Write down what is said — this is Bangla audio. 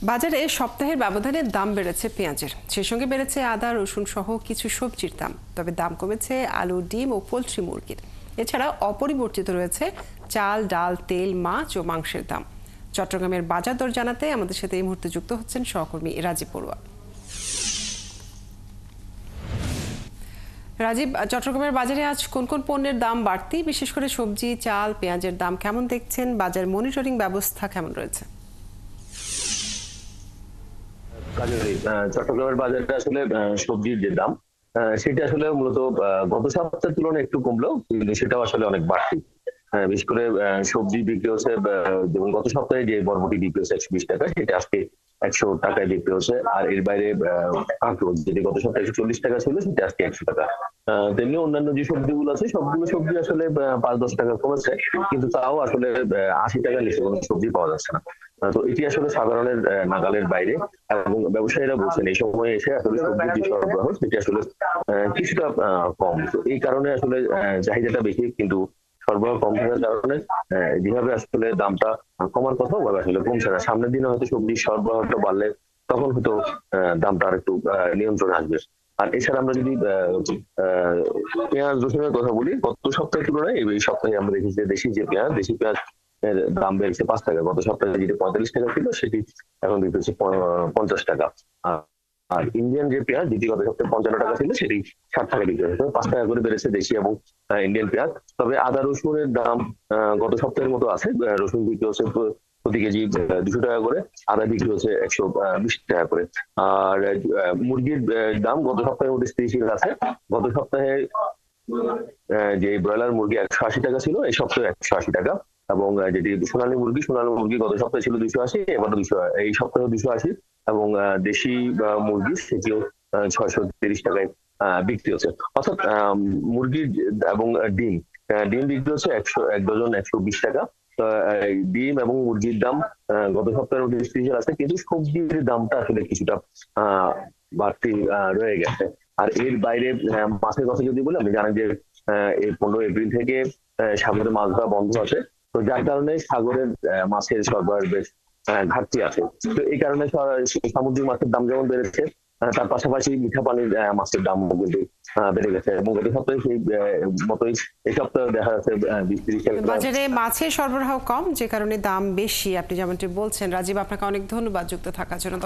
বাজারে সপ্তাহের ব্যবধানে দাম বেড়েছে পেঁয়াজের, সেই সঙ্গে বেড়েছে আদা, রসুন সহ কিছু সবজির দাম। তবে দাম কমেছে আলু, ডিম ও পোলট্রি মুরগির। এছাড়া অপরিবর্তিত রয়েছে চাল, ডাল, তেল, মাছ ও মাংসের দাম। চট্টগ্রামের বাজার দর জানাতে আমাদের সাথে এই মুহূর্তে যুক্ত হচ্ছেন সহকর্মী রাজীব বড়ুয়া। রাজীব, চট্টগ্রামের বাজারে আজ কোন কোন পণ্যের দাম বাড়তি, বিশেষ করে সবজি, চাল, পেঁয়াজের দাম কেমন দেখছেন? বাজার মনিটরিং ব্যবস্থা কেমন রয়েছে? চট্টগ্রামের বাজারে আসলে সবজির যে দাম সেটা আসলে মূলত গত সপ্তাহের তুলনায় একটু কমলেও কিন্তু সেটাও আসলে অনেক বাড়তি। বিশেষ করে সবজি বিক্রি হচ্ছে, যেমন গত সপ্তাহে যে বরবটি বিক্রি হচ্ছে 120 টাকা, সেটা আজকে 100 টাকায় বিক্রি হচ্ছে। আর এর বাইরে কাঁকরোল যেটি গত সপ্তাহে 140 টাকা ছিল, সেটা আজকে 100 টাকা। তেমনি অন্যান্য যে সবজিগুলো আছে সবগুলো সবজি আসলে 5-10 টাকা কমেছে, কিন্তু তাও আসলে 80 টাকার নিচে কোনো সবজি পাওয়া যাচ্ছে না। তো এটি আসলে সাধারণের নাগালের বাইরে, এবং ব্যবসায়ীরা বলছেন এই সময়ে এসে আসলে সবজির যে সরবরাহ সেটি আসলে কিছুটা কম। তো এই কারণে আসলে চাহিদাটা বেশি, কিন্তু সরবরাহ কম থাকার কারণে যেভাবে আসলে দামটা কমার কথা ওভাবে আসলে কমছে না। সামনের দিনে হয়তো সবজির সরবরাহটা বাড়লে তখন হয়তো দামটা আর একটু নিয়ন্ত্রণে আসবে। আর এছাড়া আমরা যদি পেঁয়াজ রসুনের কথা বলি, গত সপ্তাহের তুলনায় এই সপ্তাহে আমরা দেখি যে দেশি পেঁয়াজ এর দাম বেড়েছে 5 টাকা। গত সপ্তাহে যেটি 45 টাকা ছিল, সেটি এখন বিক্রি হচ্ছে 50 টাকা। আর ইন্ডিয়ান যে পেঁয়াজ, যেটি গত সপ্তাহে 55 টাকা ছিল, সেটি 60 টাকা বিক্রি হচ্ছে। 5 টাকা করে বেড়েছে দেশি এবং ইন্ডিয়ান পেঁয়াজ। তবে আদা রসুনের দাম গত সপ্তাহের মতো আছে। রসুন বিক্রি হচ্ছে প্রতি কেজি 200 টাকা করে, আদা বিক্রি হচ্ছে 120 টাকা করে। আর মুরগির দাম গত সপ্তাহের মধ্যে স্থিতিশীল আছে। গত সপ্তাহে যে ব্রয়লার মুরগি 180 টাকা ছিল, এই সপ্তাহে 180 টাকা। এবং যেটি সোনালী মুরগি গত সপ্তাহে ছিল 280, এবার 200, এই সপ্তাহে 280। এবং দেশি মুরগি সেটিও 630 টাকায় বিক্রি হচ্ছে। অর্থাৎ মুরগির এবং ডিম ডিম বিক্রি হচ্ছে এক ডজন 120 টাকা। এই ডিম এবং মুরগির দাম গত সপ্তাহের মধ্যে স্থিতিশীল আছে, কিন্তু সবজির দামটা আসলে কিছুটা বাড়তি রয়ে গেছে। আর এর বাইরে মাছের কথা যদি বলি, আপনি জানেন যে এই 15 এপ্রিল থেকে সাগরে মাছ ধরা বন্ধ আছে। তো যার কারণে সাগরের মাছের সরবরাহের বেশ ঘাটতি আছে। তো এই কারণে সামুদ্রিক মাছের দাম যেমন বেড়েছে, তার পাশাপাশি মিঠা পানির মাছের দাম কিন্তু বেড়ে গেছে। এবং গত সপ্তাহে সেই মতোই এই সপ্তাহে দেখা যাচ্ছে 20-30 টাকা। বাজারে মাছের সরবরাহ কম, যে কারণে দাম বেশি, আপনি যেমনটি বলছেন। রাজীব, আপনাকে অনেক ধন্যবাদ যুক্ত থাকার জন্য।